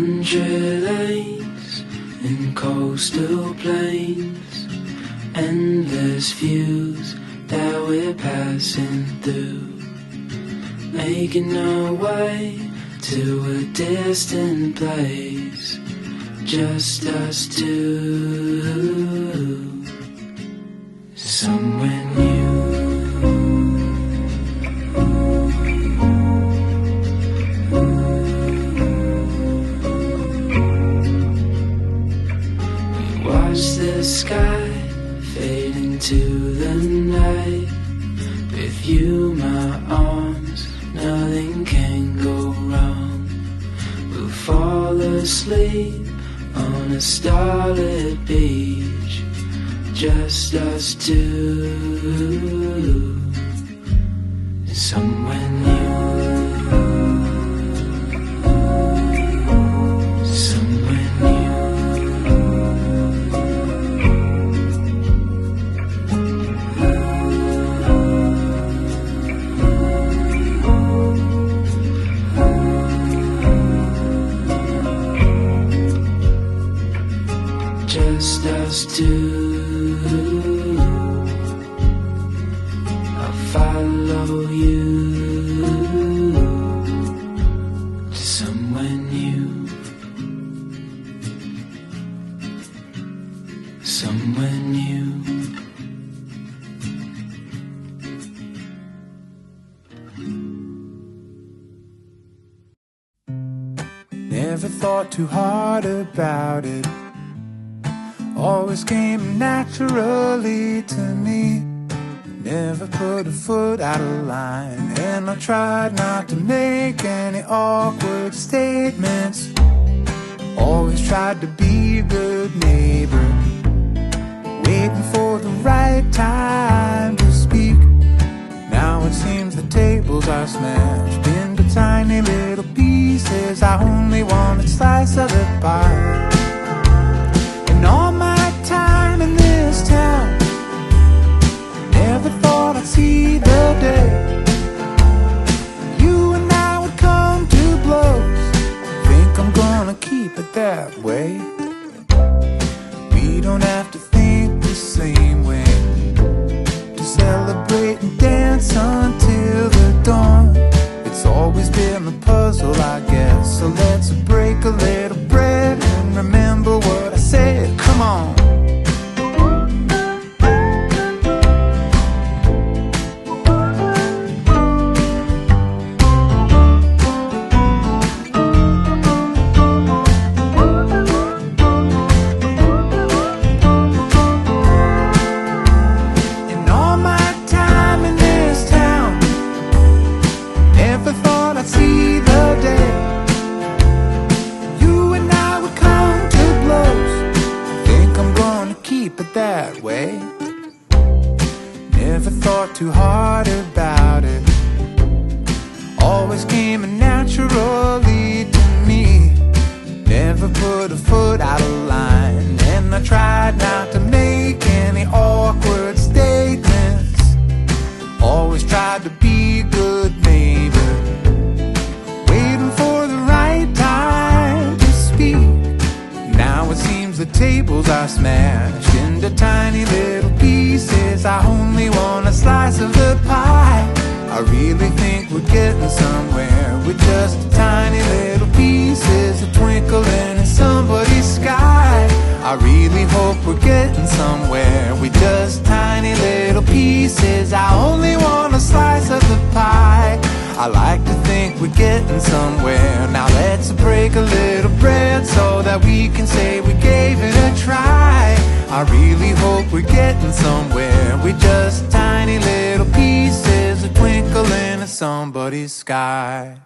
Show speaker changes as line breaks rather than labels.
country lanes and coastal plains, endless views that we're passing through, making our way to a distant place, just us two, somewhere new. Watch the sky fade into the night. With you, my arms, nothing can go wrong. We'll fall asleep on a starlit beach, just us two, somewhere new. Just us two, I'll follow you to somewhere new, somewhere new.
Never thought too hard about it, always came naturally to me. Never put a foot out of line, and I tried not to make any awkward statements. Always tried to be a good neighbor, waiting for the right time to speak. Now it seems the tables are smashed into tiny little pieces. I only wanted a slice of the pie. And all my time in this town, never thought I'd see the day you and I would come to blows. Think I'm gonna keep it that way. We don't have to think the same way to celebrate and dance until the dawn. It's always been a puzzle, I guess. So let's break a little bread and remember what I said. Come on. In all my time in this town, never thought I'd see the day you and I would come to blows. Think I'm gonna keep it that way. Never thought too hard about it, always came naturally to me. Never put a foot out of line, and I tried not to make any awkward statements. Always tried to be a good neighbor, waiting for the right time to speak. Now it seems the tables are smashed into tiny little pieces. I only want a slice of the pie. I really think we're getting somewhere with just tiny little pieces, a twinkling in somebody's sky. I really hope we're getting somewhere with just tiny little pieces. I only want a slice of the pie. I like to think we're getting somewhere. Now let's break a little bread so that we can say we gave it a try. I really hope we're getting somewhere with just tiny little pieces, a twinkle in somebody's sky.